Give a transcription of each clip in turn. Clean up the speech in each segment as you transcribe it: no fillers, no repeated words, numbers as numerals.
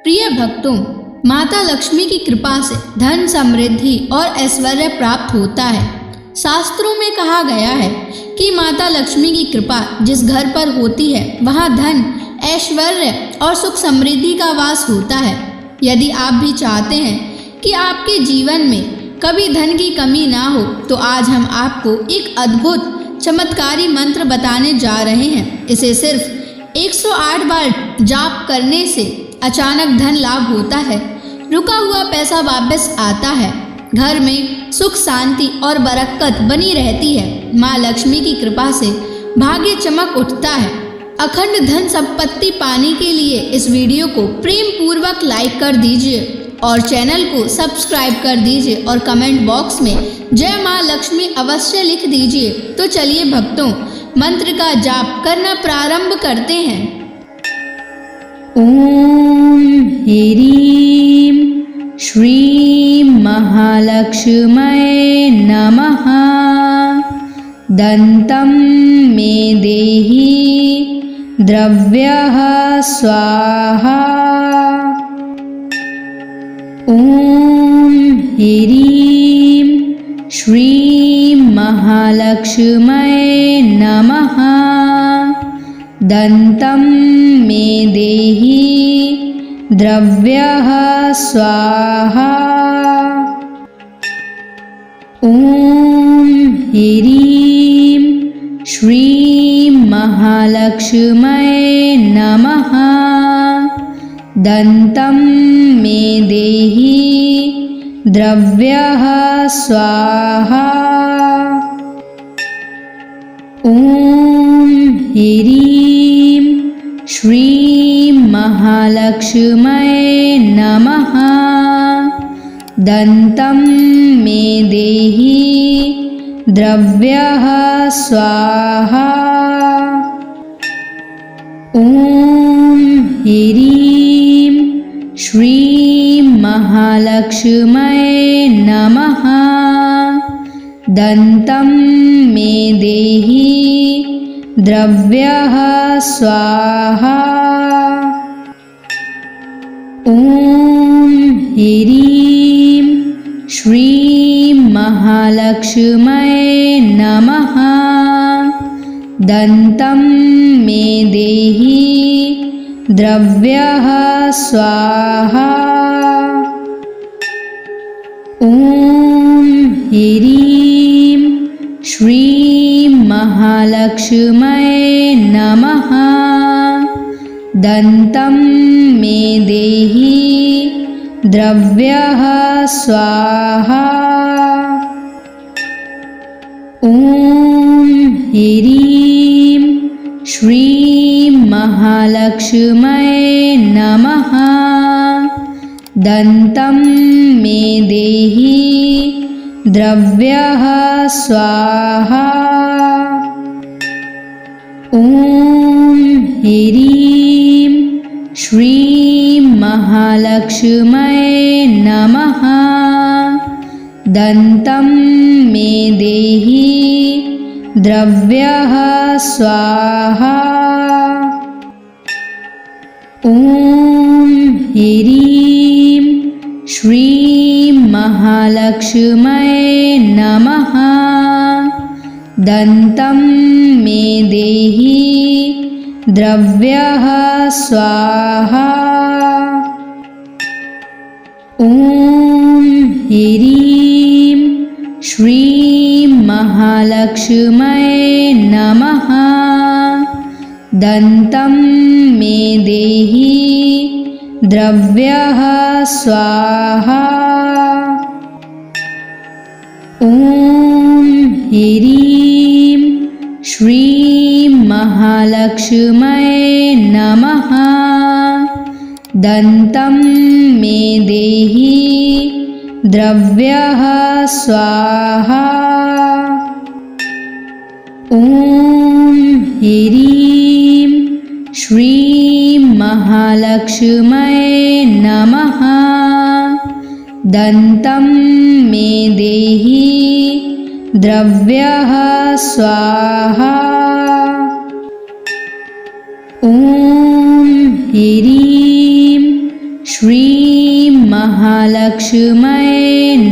प्रिय भक्तों, माता लक्ष्मी की कृपा से धन, समृद्धि और ऐश्वर्य प्राप्त होता है। शास्त्रों में कहा गया है कि माता लक्ष्मी की कृपा जिस घर पर होती है वहाँ धन, ऐश्वर्य और सुख समृद्धि का वास होता है। यदि आप भी चाहते हैं कि आपके जीवन में कभी धन की कमी ना हो तो आज हम आपको एक अद्भुत चमत्कारी मंत्र बताने जा रहे हैं। इसे सिर्फ 108 बार जाप करने से अचानक धन लाभ होता है, रुका हुआ पैसा वापस आता है, घर में सुख, शांति और बरकत बनी रहती है। माँ लक्ष्मी की कृपा से भाग्य चमक उठता है। अखंड धन संपत्ति पाने के लिए इस वीडियो को प्रेम पूर्वक लाइक कर दीजिए और चैनल को सब्सक्राइब कर दीजिए और कमेंट बॉक्स में जय माँ लक्ष्मी अवश्य लिख दीजिए। तो चलिए भक्तों, मंत्र का जाप करना प्रारंभ करते हैं। ओम ह्रीं श्रीं महालक्ष्म्यै नमः। दन्तं मे देहि द्रव्यः स्वाहा। ओम ह्रीं श्रीं महालक्ष्म्यै नमः। दन्तं मे देहि द्रव्यः स्वाहा। ओम ह्रीं श्रीं महालक्ष्म्यै नमः। दन्तं मे देहि द्रव्यः स्वाहा। ओम ह्रीं श्रीं महालक्ष्म्यै नमः। दन्तं मे देहि द्रव्यः स्वाहा। ओम ह्रीं श्रीं महालक्ष्म्यै नमः। दन्तं मे देहि द्रव्यः स्वाहा। ओम ह्रीं श्रीं महालक्ष्म्यै नमः। दन्तं मे देहि द्रव्यः स्वाहा। ओम ह्रीं श्रीं महालक्ष्म्यै नमः। दन्तं मे देहि द्रव्यः स्वाहा। ओम ह्रीं श्रीं महालक्ष्म्यै नमः। दन्तं मे देहि द्रव्यः स्वाहा। ओम ह्रीं श्रीं महालक्ष्म्यै नमः। दन्तं मे देहि द्रव्यः स्वाहा। ओम ह्रीं श्रीं महालक्ष्म्यै नमः। दन्तं मे देहि द्रव्यः स्वाहा। ओम ह्रीं श्रीं महालक्ष्म्यै नमः। दन्तं मे देहि द्रव्यः स्वाहा। ओम ह्रीं श्रीं महालक्ष्म्यै नमः। दन्तं मे देहि द्रव्यः स्वाहा। ओम ह्रीं श्रीं महालक्ष्म्यै नमः। दन्तं मे देहि द्रव्यः स्वाहा। ओम ह्रीं महालक्ष्म्यै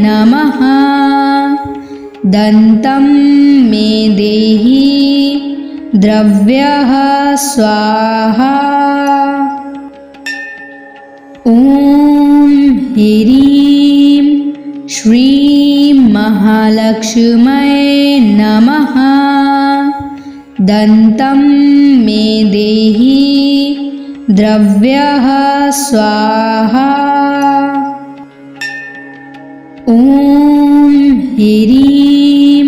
नमः। दन्तं मे देहि द्रव्यः स्वाहा। ॐ ह्रीं श्रीं महालक्ष्म्यै नमः। दन्तं मे देहि द्रव्यः स्वाहा। ॐ ह्रीं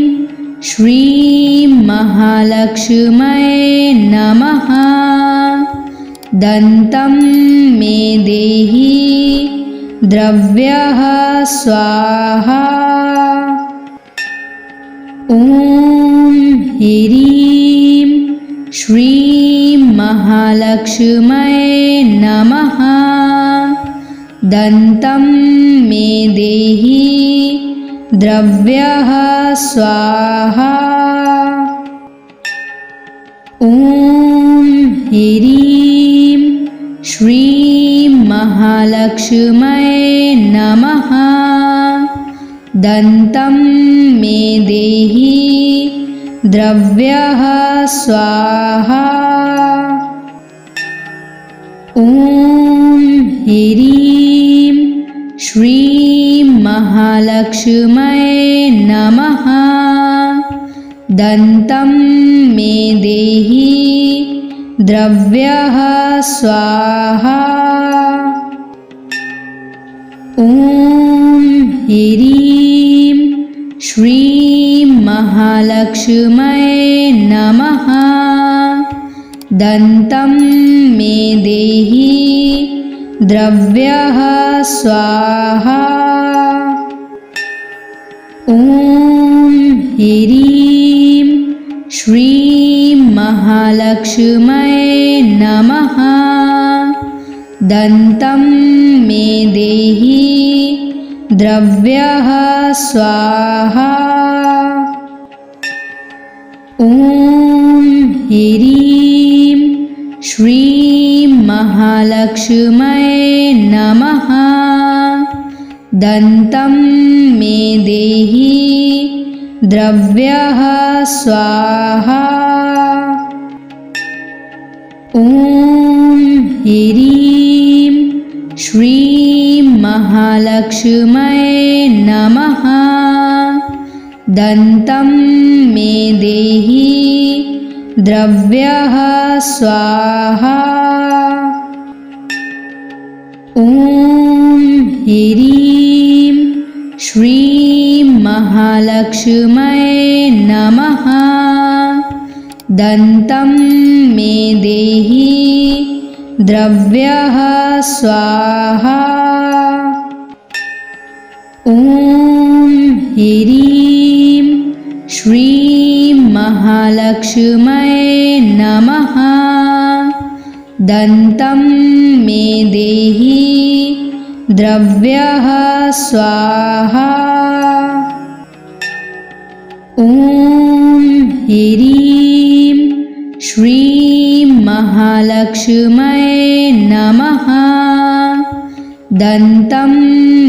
श्रीं महालक्ष्म्यै नमः। दन्तं मे देहि द्रव्यः स्वाहा। ॐ ह्रीं श्रीं महालक्ष्म्यै नमः। दन्तं मे देहि द्रव्यः स्वाहा। ॐ ह्रीं श्रीं महालक्ष्म्यै नमः। दन्तं मे देहि द्रव्यः स्वाहा। ॐ ह्रीं श्रीं महालक्ष्म्यै नमः। दन्तं मे देहि द्रव्यः स्वाहा। ॐ ह्रीं श्रीं महालक्ष्म्यै नमः। दन्तं मे देहि द्रव्यः स्वाहा। ॐ ह्रीं श्रीं महालक्ष्म्यै नमः। दन्तं मे देहि द्रव्यः स्वाहा। ॐ ह्रीं श्रीं महालक्ष्म्यै नमः। दन्तं मे देहि द्रव्यः स्वाहा। ॐ ह्रीं श्रीं महालक्ष्म्यै नमः। दन्तं मे देहि द्रव्यः स्वाहा। ॐ ह्रीं श्रीं महालक्ष्म्यै नमः। दन्तं मे देहि द्रव्यः स्वाहा। ॐ ह्रीं श्रीं महालक्ष्म्यै नमः। दन्तं मे देहि द्रव्यः स्वाहा। ॐ ह्रीं श्रीं महालक्ष्म्यै नमः। दन्तं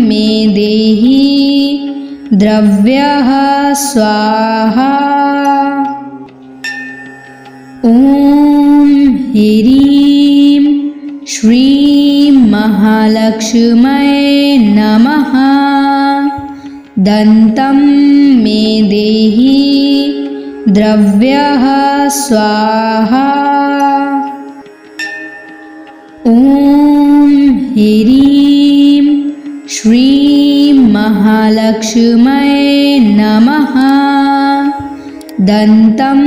मे देहि द्रव्यः स्वाहा। ॐ ह्रीं श्रीं महालक्ष्म्यै नमः। दन्तं मे देहि द्रव्यः स्वाहा। ॐ ह्रीं श्रीं महालक्ष्म्यै नमः। दन्तं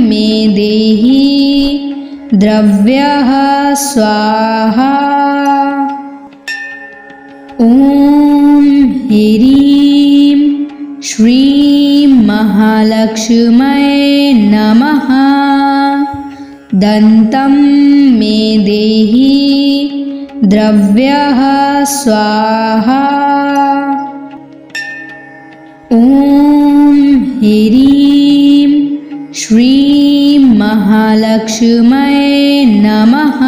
मे देहि द्रव्यः स्वाहा। ॐ ह्रीं श्रीं महालक्ष्म्यै नमः। दन्तं मे देहि द्रव्यः स्वाहा। ॐ ह्रीं श्रीं महालक्ष्म्यै नमः।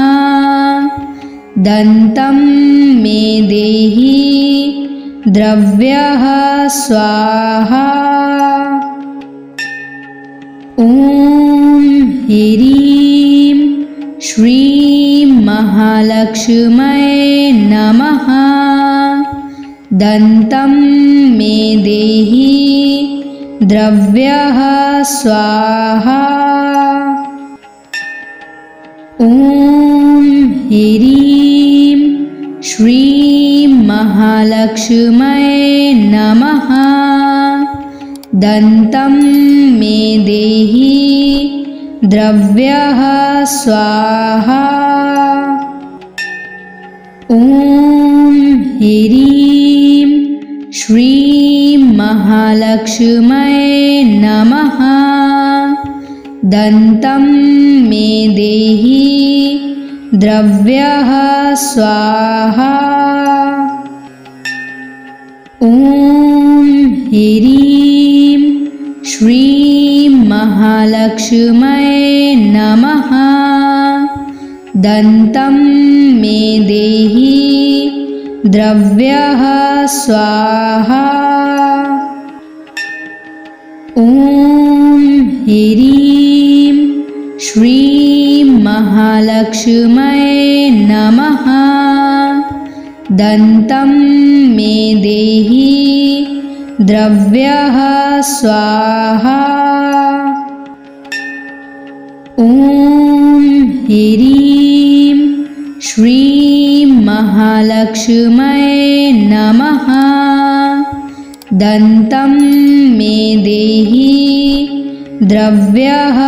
दन्तं मे देहि द्रव्यः स्वाहा। ॐ ह्रीं श्रीं महालक्ष्म्यै नमः। दन्तं मे देहि द्रव्यः स्वाहा। ॐ ह्रीं श्रीं महालक्ष्म्यै नमः। दन्तं मे देहि द्रव्यः स्वाहा। ॐ ह्रीं श्रीं महालक्ष्म्यै नमः। दन्तं मे देहि द्रव्यः स्वाहा। ॐ ह्रीं श्रीं महालक्ष्म्यै नमः। दन्तं मे देहि द्रव्यः स्वाहा। ॐ ह्रीं श्रीं महालक्ष्म्यै नमः। दन्तं मे देहि द्रव्यः स्वाहा। ॐ ह्रीं श्रीं महालक्ष्म्यै नमः। दन्तं मे देहि द्रव्यः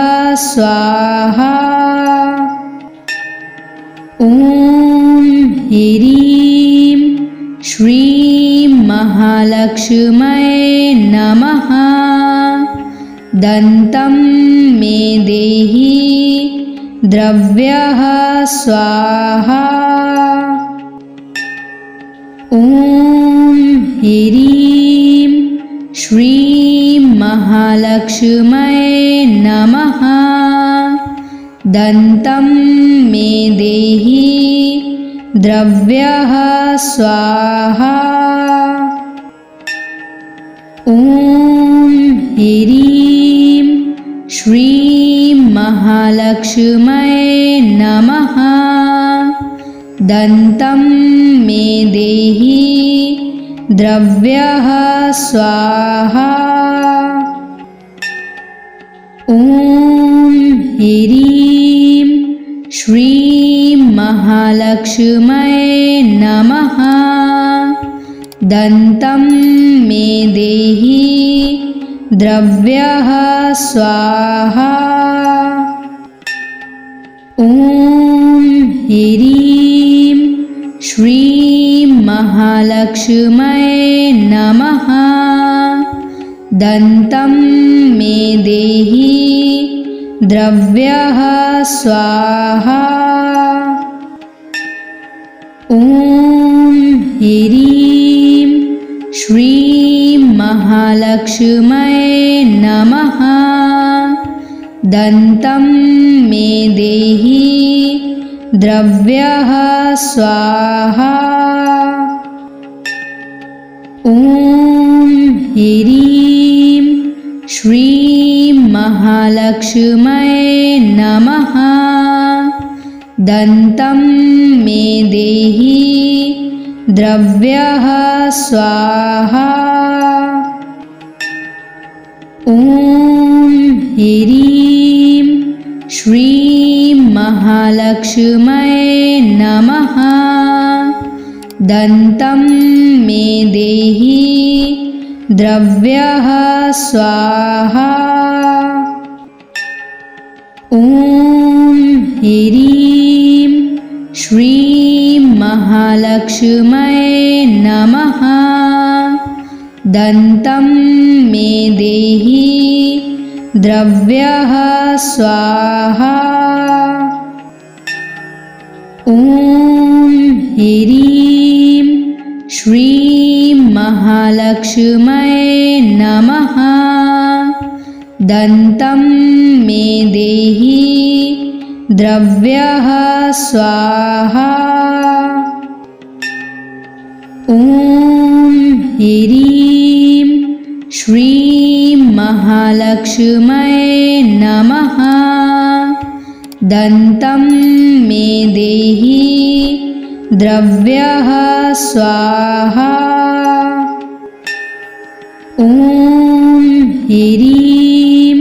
स्वाहा। ॐ ह्रीं श्रीं महालक्ष्म्यै नमः। दन्तं मे देहि द्रव्यः स्वाहा। ॐ ह्रीं श्रीं महालक्ष्म्यै नमः। दन्तं मे देहि द्रव्यः स्वाहा। ॐ ह्रीं श्रीं महालक्ष्म्यै नमः। दन्तं मे देहि द्रव्यः स्वाहा। ॐ ह्रीं श्रीं महालक्ष्म्यै नमः। दन्तं मे देहि द्रव्यः स्वाहा। ॐ ह्रीं श्रीं महालक्ष्म्यै नमः। दन्तं मे देहि द्रव्यः स्वाहा। ॐ ह्रीं श्रीं महालक्ष्म्यै नमः। दन्तं मे देहि द्रव्यः स्वाहा। ॐ ह्रीं श्रीं महालक्ष्म्यै नमः। दन्तं मे देहि द्रव्यः स्वाहा। ॐ ह्रीं श्रीं महालक्ष्म्यै नमः। दन्तं मे देहि द्रव्यः स्वाहा। ॐ ह्रीं श्रीं महालक्ष्म्यै नमः। दन्तं मे देहि द्रव्यः स्वाहा। ॐ ह्रीं श्रीं महालक्ष्म्यै नमः। दन्तं मे देहि द्रव्यः स्वाहा। ॐ ह्रीं श्रीं महालक्ष्म्यै नमः। दन्तं मे देहि द्रव्यः स्वाहा। ॐ ह्रीं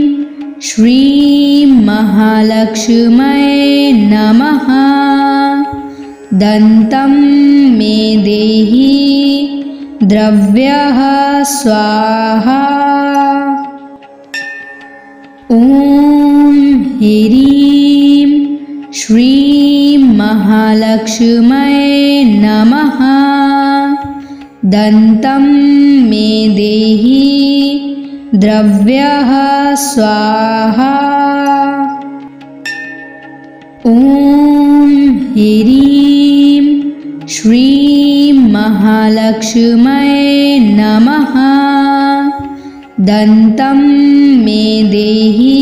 श्रीं महालक्ष्म्यै नमः। दन्तं मे देहि द्रव्यः स्वाहा। ॐ ह्रीं श्रीं महालक्ष्म्यै नमः। दन्तं मे देहि द्रव्यः स्वाहा। ॐ ह्रीं श्रीं महालक्ष्म्यै नमः। दन्तं मे देहि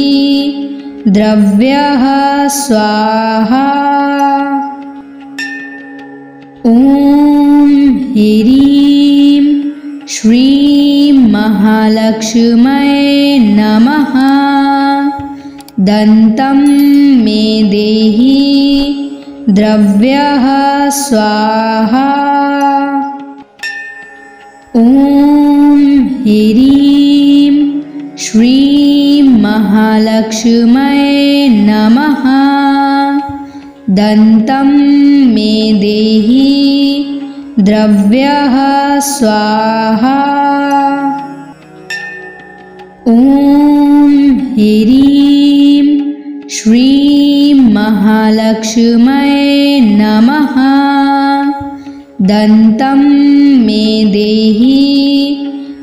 द्रव्यः स्वाहा। ॐ ह्रीं श्रीं महालक्ष्म्यै नमः। दन्तं मे देहि द्रव्यः स्वाहा। ॐ ह्रीं श्रीं महालक्ष्म्यै नमः। दन्तं मे देहि द्रव्यः स्वाहा। ॐ ह्रीं श्रीं महालक्ष्म्यै नमः। दन्तं मे देहि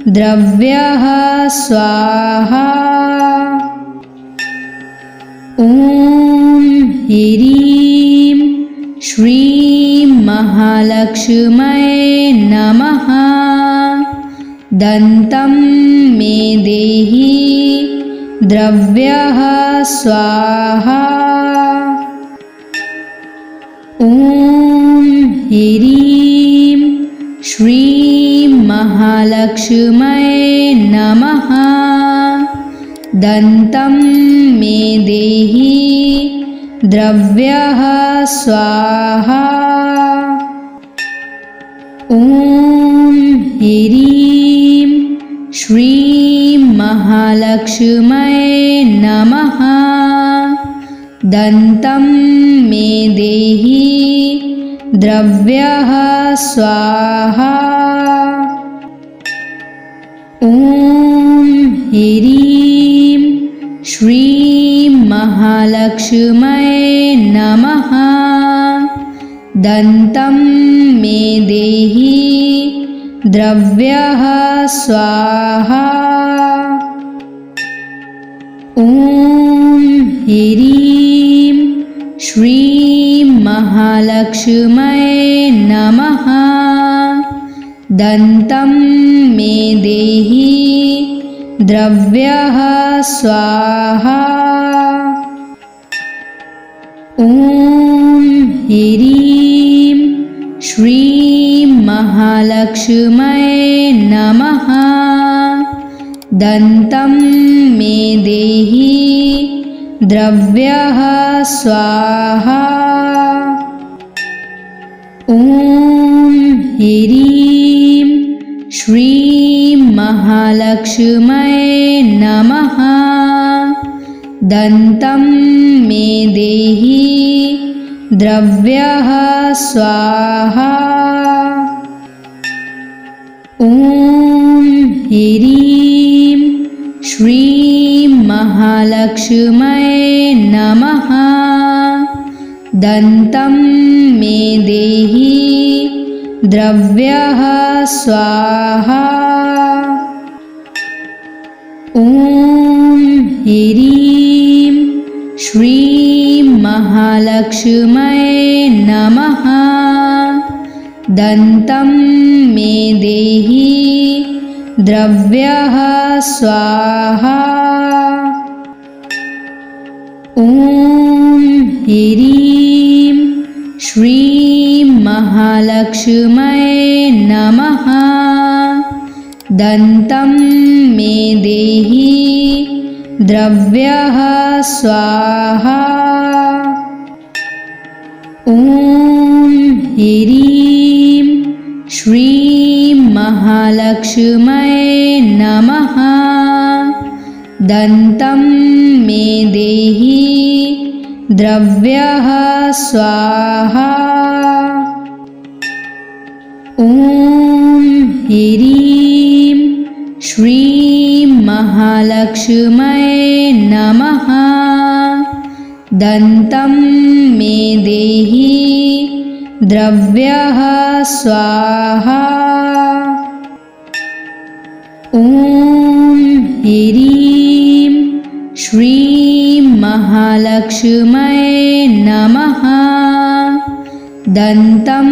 द्रव्यः स्वाहा। ॐ ह्रीं श्रीं महालक्ष्म्यै नमः। दन्तं मे देहि द्रव्यः स्वाहा। ॐ ह्रीं श्रीं महालक्ष्म्यै नमः। दन्तं मे देहि द्रव्यः स्वाहा। ॐ ह्रीं श्रीं महालक्ष्म्यै नमः। दन्तं मे देहि द्रव्यः स्वाहा। ॐ ह्रीं श्रीं महालक्ष्म्यै नमः। दन्तं मे देहि द्रव्यः स्वाहा। ॐ ह्रीं श्रीं महालक्ष्म्यै नमः। दन्तं मे देहि द्रव्यः स्वाहा। ॐ ह्रीं श्रीं महालक्ष्म्यै नमः। दन्तं मे देहि द्रव्यः स्वाहा। ॐ ह्रीं श्रीं महालक्ष्म्यै नमः। दन्तं मे देहि द्रव्यः स्वाहा। ॐ ह्रीं श्रीं महालक्ष्म्यै नमः। दन्तं मे देहि द्रव्यः स्वाहा। ॐ ह्रीं श्रीं महालक्ष्म्यै नमः। दन्तं मे देहि द्रव्यः स्वाहा। ॐ ह्रीं श्रीं महालक्ष्म्यै नमः। दन्तं मे देहि द्रव्यः स्वाहा। ॐ ह्रीं श्रीं महालक्ष्म्यै नमः। दन्तं मे देहि द्रव्यः स्वाहा। ॐ ह्रीं श्रीं महालक्ष्म्यै नमः। दन्तं मे देहि द्रव्यः स्वाहा। ॐ ह्रीं श्रीं महालक्ष्म्यै नमः। दन्तं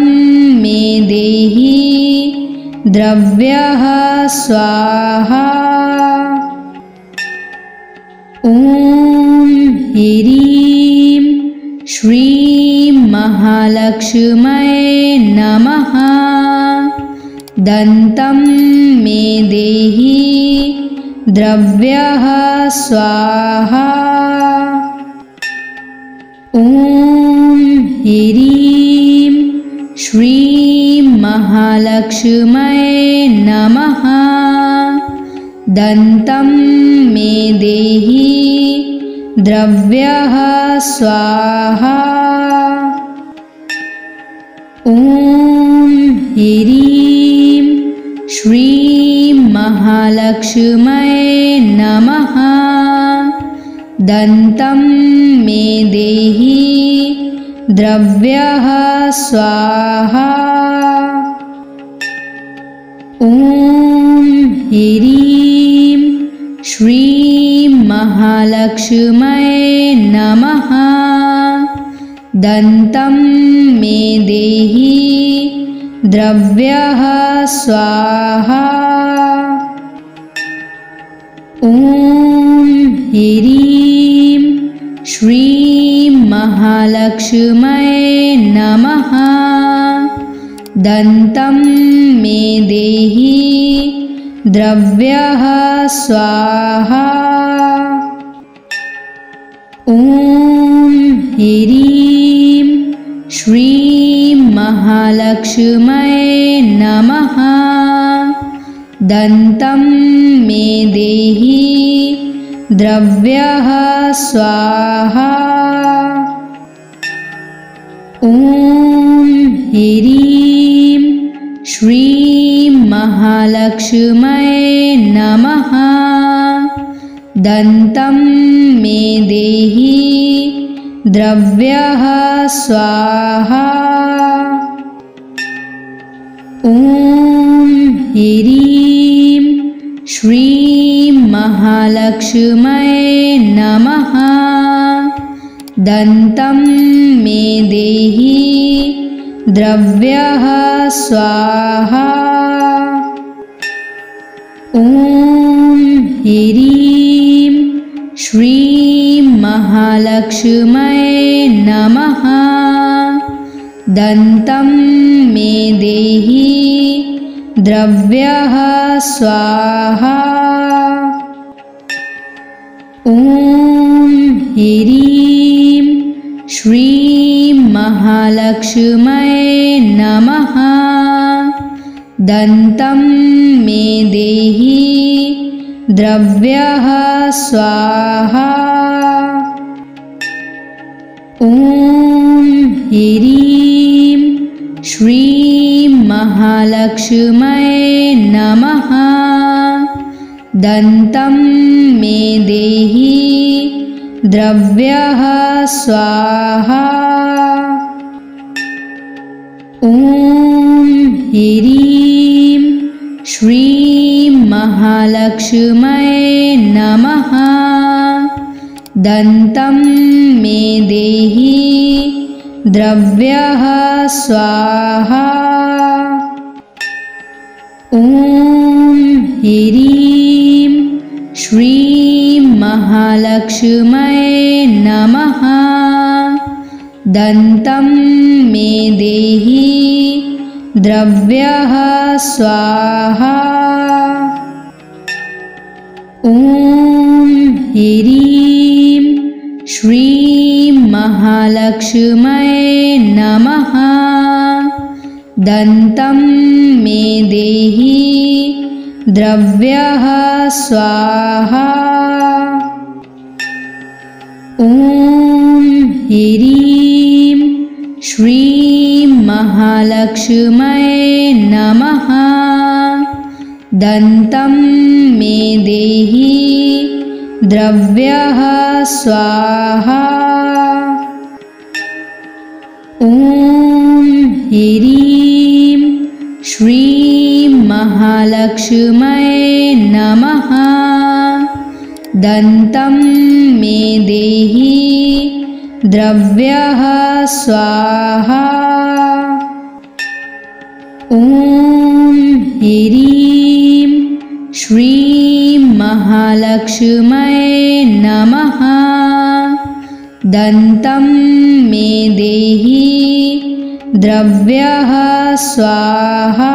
मे देहि द्रव्यः स्वाहा। ॐ ह्रीं श्रीं महालक्ष्म्यै नमः। दन्तं मे देहि द्रव्यः स्वाहा। ॐ ह्रीं श्रीं महालक्ष्म्यै नमः। दन्तं मे देहि द्रव्यः स्वाहा। ॐ ह्रीं श्रीं महालक्ष्म्यै नमः। दन्तं मे देहि द्रव्यः स्वाहा। ॐ ह्रीं श्रीं महालक्ष्म्यै नमः। दन्तं मे देहि द्रव्यः स्वाहा। ॐ ह्रीं श्रीं महालक्ष्म्यै नमः। दन्तं मे देहि द्रव्यः स्वाहा। ॐ ह्रीं श्रीं महालक्ष्म्यै नमः। दन्तं मे देहि द्रव्यः स्वाहा। ॐ ह्रीं श्रीं महालक्ष्म्यै नमः। दन्तं मे देहि द्रव्यः स्वाहा। ॐ ह्रीं श्रीं महालक्ष्म्यै नमः। दन्तं मे देहि द्रव्यः स्वाहा। ॐ ह्रीं श्रीं महालक्ष्म्यै नमः। दन्तं मे देहि द्रव्यः स्वाहा। ॐ ह्रीं श्रीं महालक्ष्म्यै नमः। दन्तं मे देहि द्रव्यः स्वाहा। ॐ ह्रीं श्रीं महालक्ष्म्यै नमः। दन्तं मे देहि द्रव्यः स्वाहा। ॐ ह्रीं श्रीं महालक्ष्म्यै नमः। दन्तं मे देहि द्रव्यः स्वाहा। ॐ ह्रीं श्रीं महालक्ष्म्यै नमः। दन्तं मे देहि द्रव्यः स्वाहा। ॐ ह्रीं श्रीं महालक्ष्म्यै नमः। दन्तं मे देहि द्रव्यः स्वाहा। ॐ ह्रीं श्रीं महालक्ष्म्यै नमः। दन्तं मे देहि द्रव्यः स्वाहा। ॐ ह्रीं श्रीं महालक्ष्म्यै नमः। दन्तं मे देहि द्रव्यः स्वाहा। ॐ ह्रीं श्रीं महालक्ष्म्यै नमः। दन्तं मे देहि द्रव्यः स्वाहा।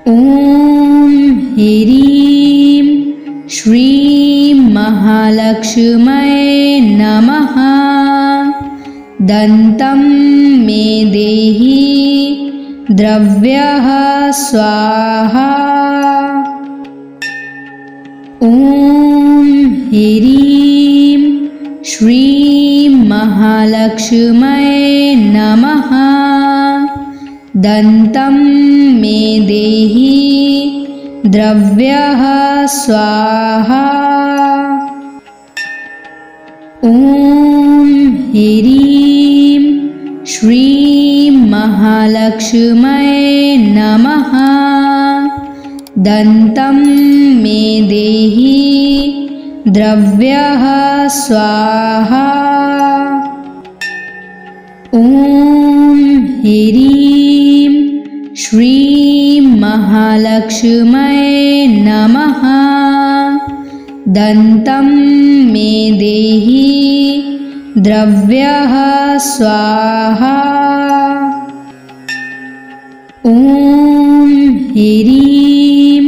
ॐ ह्रीं श्रीं महालक्ष्म्यै नमः। दन्तं मे देहि द्रव्यः स्वाहा। ॐ ह्रीं श्रीं महालक्ष्म्यै नमः। दन्तं मे देहि द्रव्यः स्वाहा। ॐ ह्रीं श्रीं महालक्ष्म्यै नमः। दन्तं मे देहि द्रव्यः स्वाहा। ॐ ह्रीं श्रीं महालक्ष्म्यै नमः। दन्तं मे देहि द्रव्यः स्वाहा। ॐ ह्रीं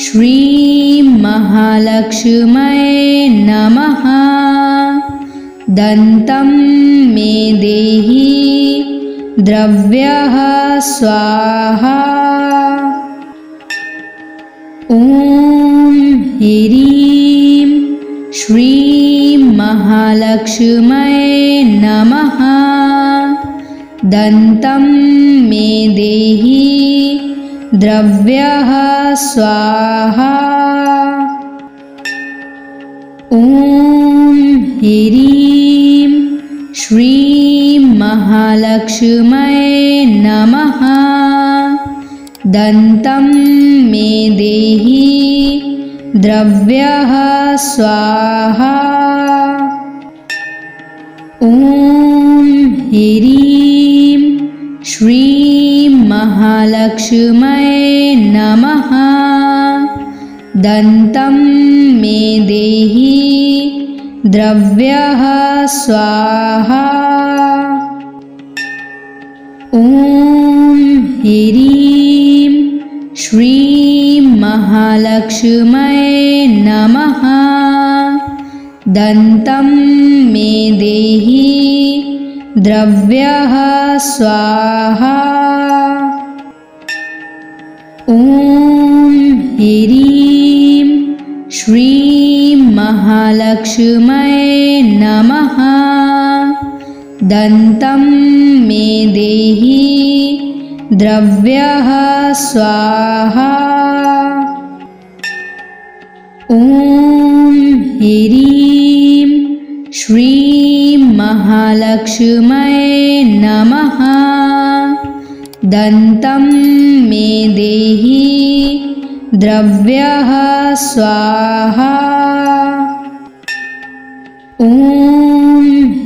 श्रीं महालक्ष्म्यै नमः। दन्तं मे देहि द्रव्यः स्वाहा। ॐ ह्रीं श्रीं महालक्ष्म्यै नमः। दन्तं मे देहि द्रव्यः स्वाहा। ॐ ह्रीं श्रीं महालक्ष्म्यै नमः। दन्तं मे देहि द्रव्यः स्वाहा। ॐ ह्रीं श्रीं महालक्ष्म्यै नमः। दन्तं मे देहि द्रव्यः स्वाहा। ॐ ह्रीं श्रीं महालक्ष्म्यै नमः। दन्तं मे देहि द्रव्यः स्वाहा। ॐ ह्रीं श्रीं महालक्ष्म्यै नमः। दन्तं मे देहि द्रव्यः स्वाहा। ॐ ह्रीं श्रीं महालक्ष्म्यै नमः। दन्तं मे देहि द्रव्यः स्वाहा। ॐ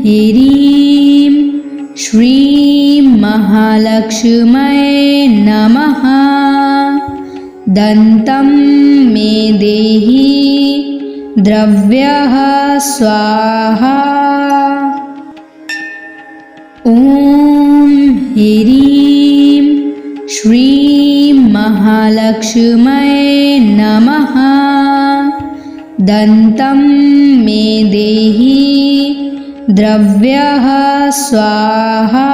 ह्रीं श्रीं महालक्ष्म्यै नमः। दन्तं मे देहि द्रव्यः स्वाहा। ॐ ह्रीं श्रीं महालक्ष्म्यै नमः। दन्तं मे देहि द्रव्यः स्वाहा।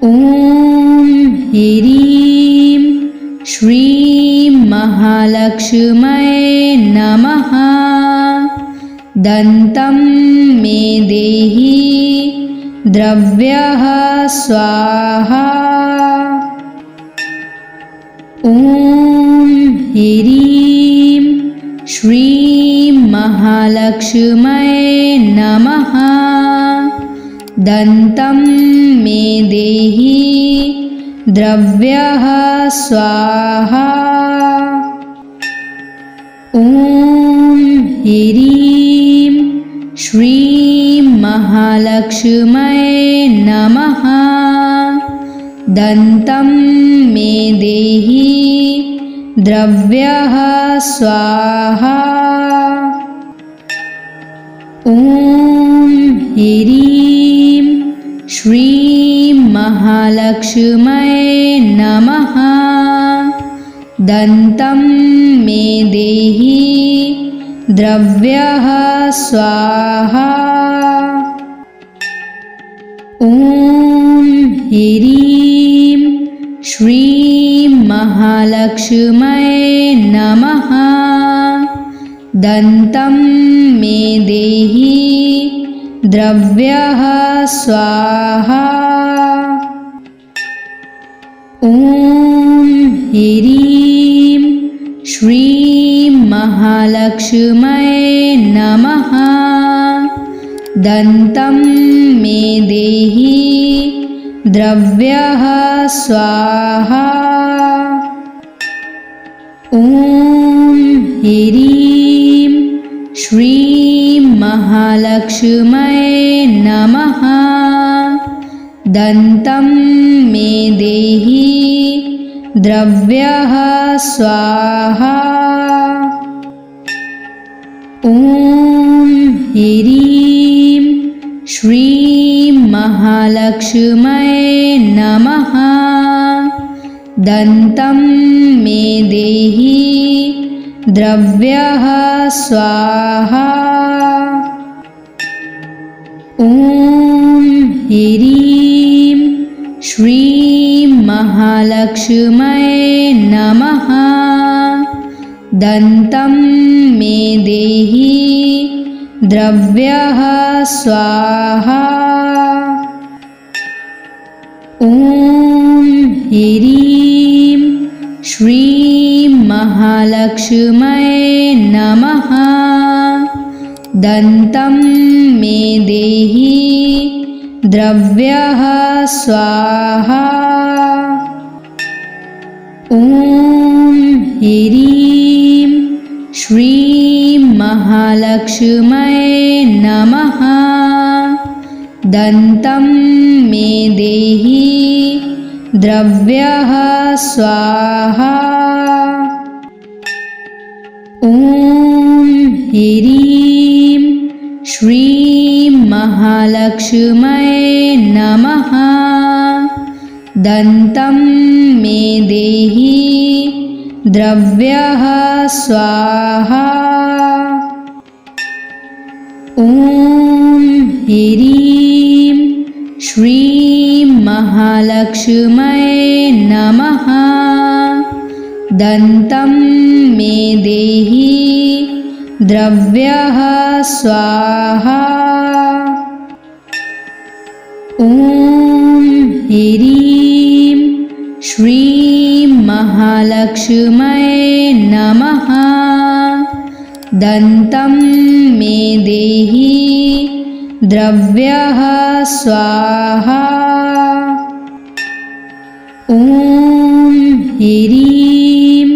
ॐ ह्रीं श्रीं महालक्ष्म्यै नमः। दन्तं मे देहि द्रव्यः स्वाहा। ॐ ह्रीं श्रीं महालक्ष्म्यै नमः। दन्तं मे देहि द्रव्यः स्वाहा। ॐ ह्रीं श्रीं महालक्ष्म्यै नमः। दन्तं मे देहि द्रव्यः स्वाहा। ॐ ह्रीं श्रीं महालक्ष्म्यै नमः। दन्तं मे देहि द्रव्यः स्वाहा। ॐ ह्रीं श्रीं महालक्ष्म्यै नमः। दन्तं मे देहि द्रव्यः स्वाहा। ॐ ह्रीं श्रीं महालक्ष्म्यै नमः। दन्तं मे देहि द्रव्यः स्वाहा। ॐ ह्रीं श्रीं महालक्ष्म्यै नमः। दन्तं मे देहि द्रव्यः स्वाहा। ॐ ह्रीं श्रीं महालक्ष्म्यै नमः। दन्तं मे देहि द्रव्यः स्वाहा। ॐ ह्रीं श्रीं महालक्ष्म्यै नमः। दन्तं मे देहि द्रव्यः स्वाहा। ॐ ह्रीं श्रीं महालक्ष्म्यै नमः। दन्तं मे देहि द्रव्यः स्वाहा। ॐ ह्रीं श्रीं महालक्ष्म्यै नमः। दन्तं मे देहि द्रव्यः स्वाहा। ॐ ह्रीं श्रीं महालक्ष्म्यै नमः। दन्तं मे देहि द्रव्यः स्वाहा। ॐ ह्रीं श्रीं महालक्ष्म्यै नमः। दन्तं मे देहि द्रव्यः स्वाहा। ॐ ह्रीं श्रीं महालक्ष्म्यै नमः। दन्तं मे देहि द्रव्यः स्वाहा। ॐ ह्रीं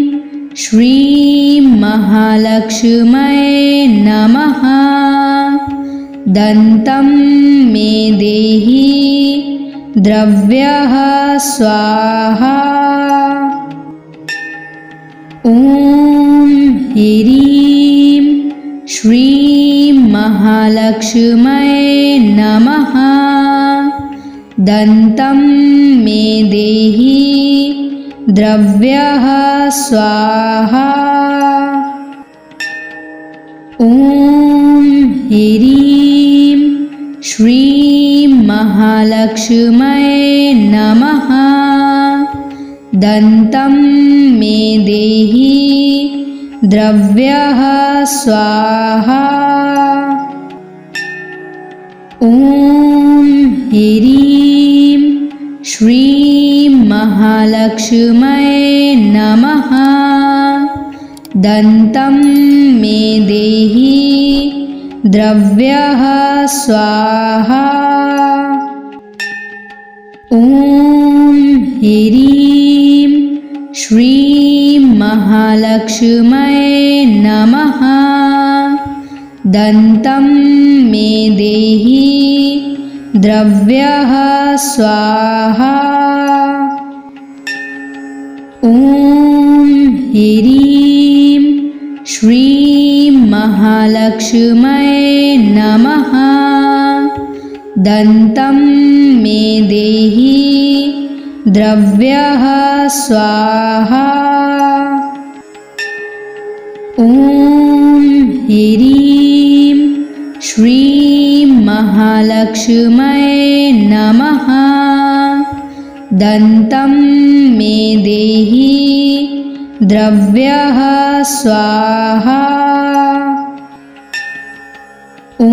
श्रीं महालक्ष्म्यै नमः। दन्तं मे देहि द्रव्यः स्वाहा। ॐ ह्रीं श्रीं महालक्ष्म्यै नमः। दन्तं मे देहि द्रव्यः स्वाहा। ॐ ह्रीं श्रीं महालक्ष्म्यै नमः। दन्तं मे देहि द्रव्यः स्वाहा। ॐ ह्रीं श्रीं महालक्ष्म्यै नमः। दन्तं मे देहि द्रव्यः स्वाहा। ॐ ह्रीं श्रीं महालक्ष्म्यै नमः। दन्तं मे देहि द्रव्यः स्वाहा। ॐ ह्रीं श्रीं महालक्ष्म्यै नमः। दन्तं मे देहि द्रव्यः स्वाहा। ॐ ह्रीं श्रीं महालक्ष्म्यै नमः। दन्तं मे देहि द्रव्यः स्वाहा। ॐ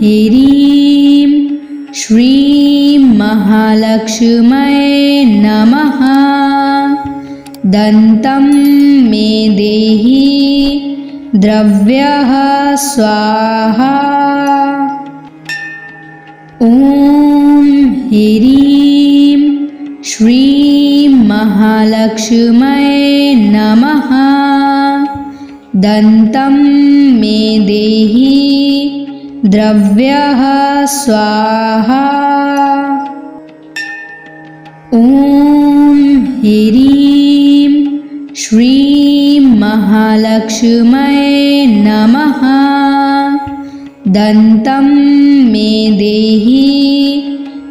ह्रीं श्रीं महालक्ष्म्यै नमः। दन्तं मे देहि द्रव्यः स्वाहा। ॐ ह्रीं श्रीं महालक्ष्म्यै नमः। दन्तं मे देहि द्रव्यः स्वाहा। ॐ ह्रीं श्रीं महालक्ष्म्यै नमः। दन्तं मे देहि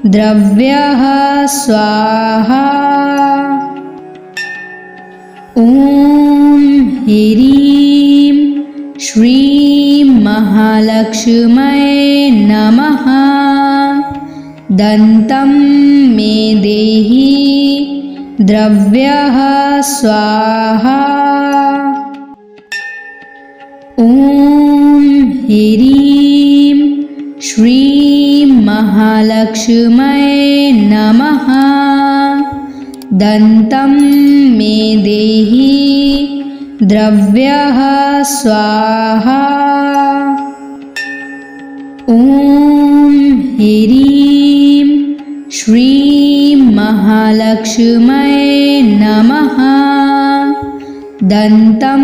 द्रव्यः स्वाहा। ॐ ह्रीं श्रीं महालक्ष्म्यै नमः। दन्तं मे देहि द्रव्यः स्वाहा। ॐ ह्रीं श्रीं महालक्ष्म्यै नमः। दन्तं मे देहि द्रव्यः स्वाहा। ॐ ह्रीं श्रीं महालक्ष्म्यै नमः। दन्तं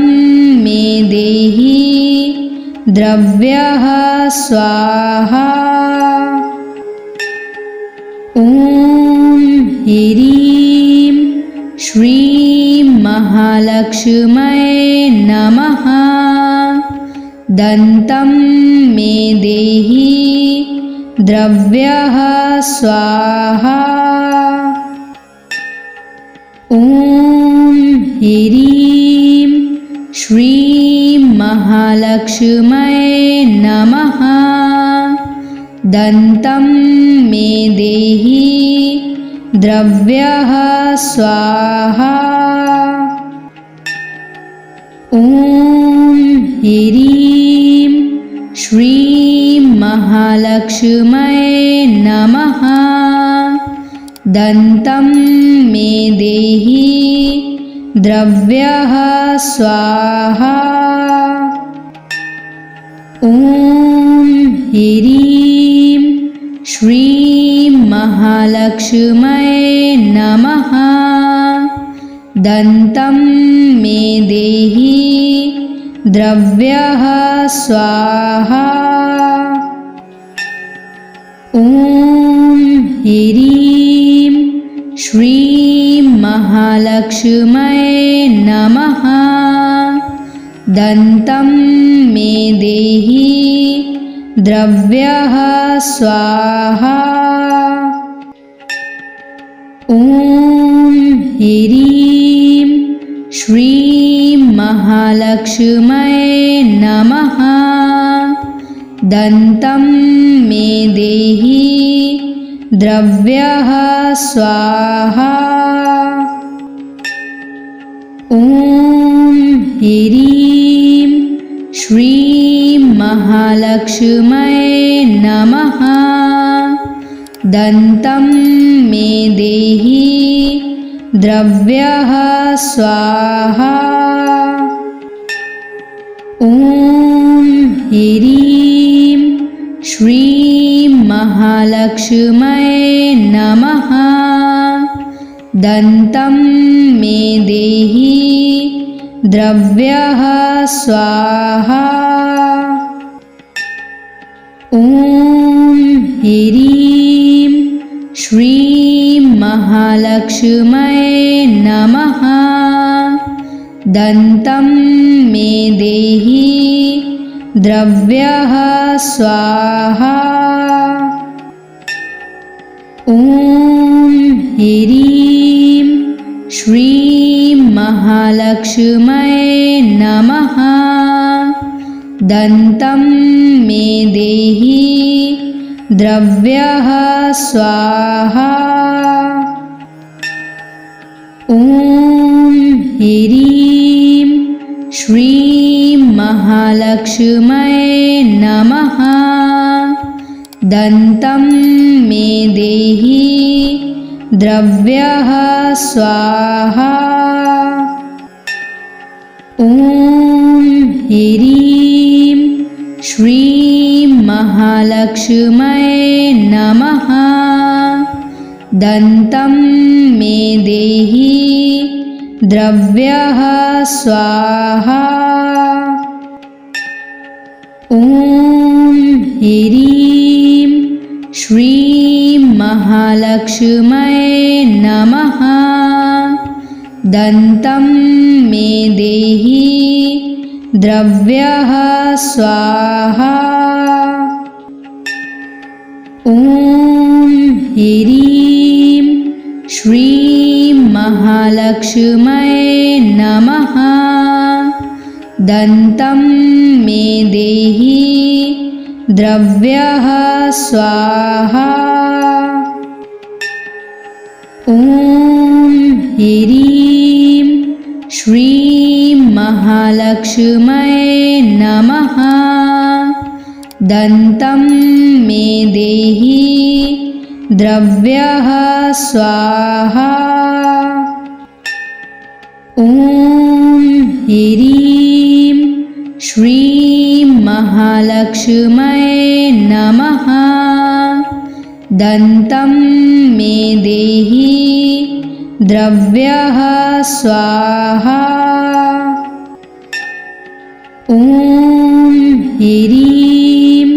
मे देहि द्रव्यः स्वाहा। ॐ ह्रीं श्रीं महालक्ष्म्यै नमः। दन्तं मे देहि द्रव्यः स्वाहा। ॐ ह्रीं श्रीं महालक्ष्म्यै नमः। दन्तं मे देहि द्रव्यः स्वाहा। ॐ ह्रीं श्रीं महालक्ष्म्यै नमः। दन्तं मे देहि द्रव्यः स्वाहा। ॐ ह्रीं श्रीं महालक्ष्म्यै नमः। दन्तं मे देहि द्रव्यः स्वाहा। ॐ ह्रीं श्रीं महालक्ष्म्यै नमः। दन्तं मे देहि द्रव्यः स्वाहा। ॐ ह्रीं श्रीं महालक्ष्म्यै नमः। दन्तं मे देहि द्रव्यः स्वाहा। ॐ ह्रीं श्रीं महालक्ष्म्यै नमः। दन्तं मे देहि द्रव्यः स्वाहा। ॐ ह्रीं श्रीं महालक्ष्म्यै नमः। दन्तं मे देहि द्रव्यः स्वाहा। ॐ ह्रीं श्रीं महालक्ष्म्यै नमः। दन्तं मे देहि द्रव्यः स्वाहा। ॐ ह्रीं श्रीं महालक्ष्म्यै नमः। दन्तं मे देहि द्रव्यः स्वाहा। ॐ ह्रीं श्रीं महालक्ष्म्यै नमः। दन्तं मे देहि द्रव्यः स्वाहा। ॐ ह्रीं श्रीं महालक्ष्म्यै नमः। दन्तं मे देहि द्रव्यः स्वाहा। ॐ ह्रीं श्रीं महालक्ष्म्यै नमः। दन्तं मे देहि द्रव्यः स्वाहा। ॐ ह्रीं श्रीं महालक्ष्म्यै नमः। दन्तं मे देहि द्रव्यः स्वाहा। ॐ ह्रीं श्रीं महालक्ष्म्यै नमः। दन्तं मे देहि द्रव्यः स्वाहा। ॐ ह्रीं श्रीं महालक्ष्म्यै नमः। दन्तं मे देहि द्रव्यः स्वाहा। ॐ ह्रीं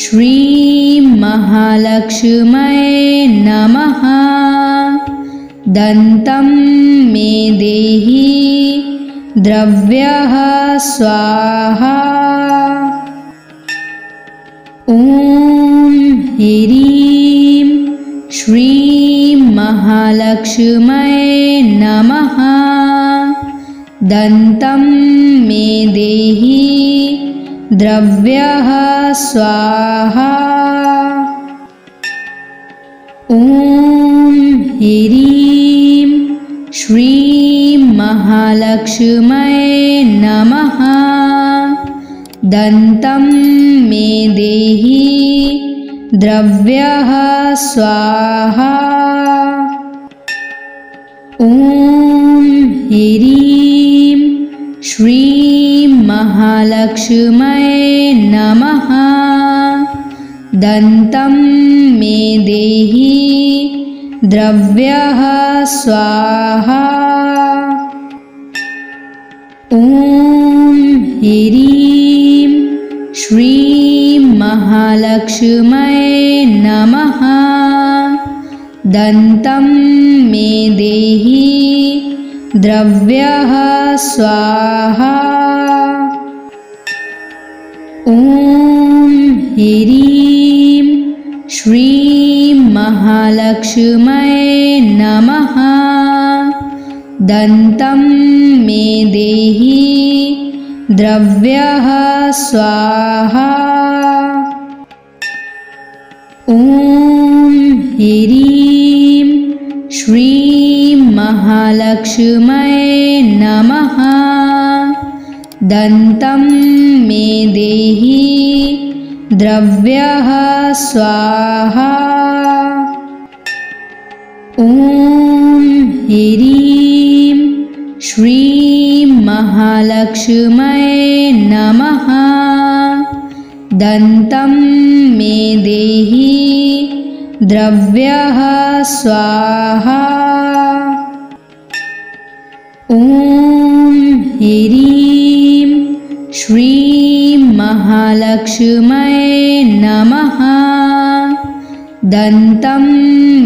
श्रीं महालक्ष्म्यै नमः। दन्तं मे देहि द्रव्यः स्वाहा। ॐ ह्रीं श्रीं महालक्ष्म्यै नमः। दन्तं मे देहि द्रव्यः स्वाहा। ॐ ह्रीं श्रीं महालक्ष्म्यै नमः। दन्तं मे देहि द्रव्यः स्वाहा। ॐ ह्रीं श्रीं महालक्ष्म्यै नमः। दन्तं मे देहि द्रव्यः स्वाहा। ॐ ह्रीं श्रीं महालक्ष्म्यै नमः। दन्तं मे देहि द्रव्यः स्वाहा। ॐ ह्रीं श्रीं महालक्ष्म्यै नमः। दन्तं मे देहि द्रव्यः स्वाहा। ॐ ह्रीं श्रीं महालक्ष्म्यै नमः। दन्तं मे देहि द्रव्यः स्वाहा। ॐ ह्रीं श्रीं महालक्ष्म्यै नमः। दन्तं मे देहि द्रव्यः स्वाहा। ॐ ह्रीं श्रीं महालक्ष्म्यै नमः। दन्तं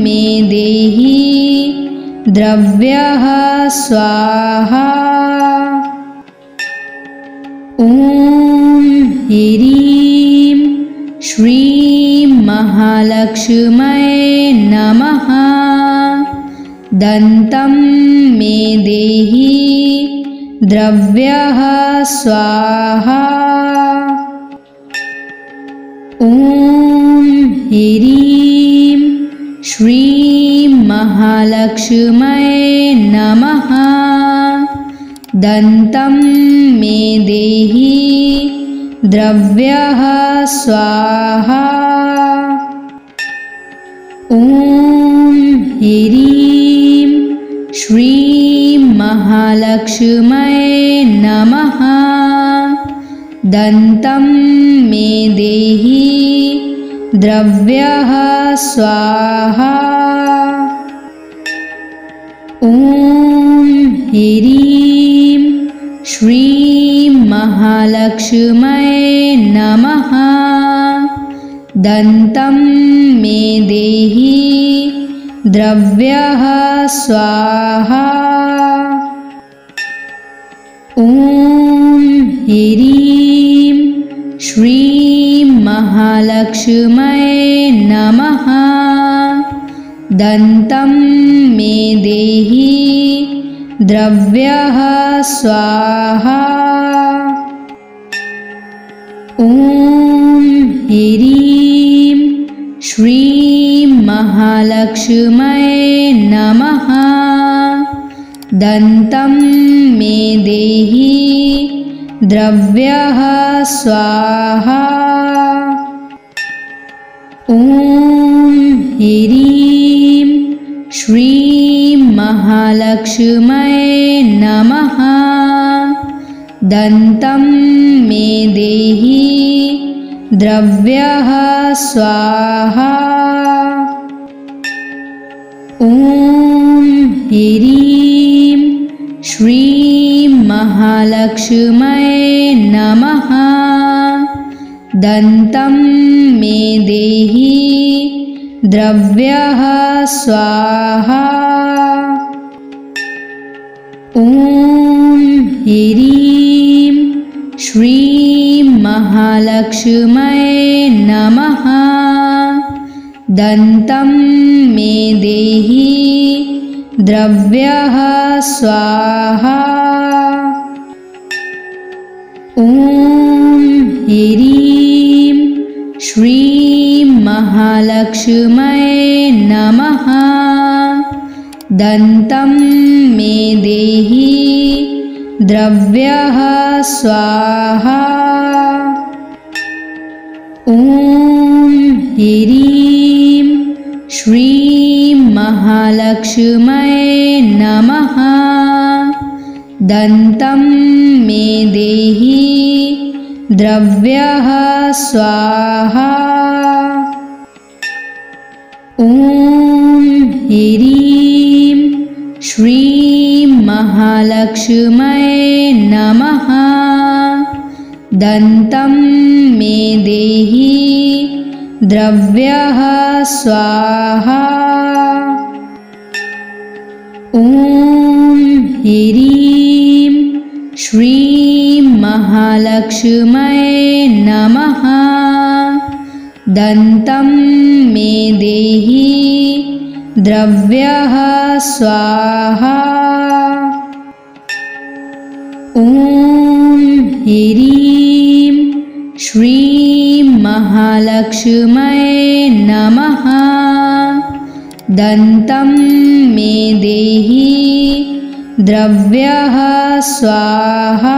मे देहि द्रव्यः स्वाहा। ॐ ह्रीं श्रीं महालक्ष्म्यै नमः। दन्तं मे देहि द्रव्यः स्वाहा। ॐ ह्रीं श्रीं महालक्ष्म्यै नमः। दन्तं मे देहि द्रव्यः स्वाहा। ॐ ह्रीं श्रीं महालक्ष्म्यै नमः। दन्तं मे देहि द्रव्यः स्वाहा। ॐ ह्रीं श्रीं महालक्ष्म्यै नमः। दन्तं मे देहि द्रव्यः स्वाहा। ॐ ह्रीं श्रीं महालक्ष्म्यै नमः। दन्तं मे देहि द्रव्यः स्वाहा। ॐ ह्रीं श्रीं महालक्ष्म्यै नमः। दन्तं मे देहि द्रव्यः स्वाहा। ॐ ह्रीं श्रीं महालक्ष्म्यै नमः। दन्तं मे देहि द्रव्यः स्वाहा। ॐ ह्रीं श्रीं महालक्ष्म्यै नमः। दन्तं मे देहि द्रव्यः स्वाहा। ॐ ह्रीं श्रीं महालक्ष्म्यै नमः। दन्तं मे देहि द्रव्यः स्वाहा। ॐ ह्रीं श्रीं महालक्ष्म्यै नमः। दन्तं मे देहि द्रव्यः स्वाहा। ॐ ह्रीं श्रीं महालक्ष्म्यै नमः। दन्तं मे देहि द्रव्यः स्वाहा। ॐ ह्रीं श्रीं महालक्ष्म्यै नमः। दन्तं मे देहि द्रव्यः स्वाहा। ॐ ह्रीं श्रीं महालक्ष्म्यै नमः। दन्तं मे देहि द्रव्यः स्वाहा ॐ ह्रीं श्रीं महालक्ष्म्यै नमः दन्तं मे देहि द्रव्यः स्वाहा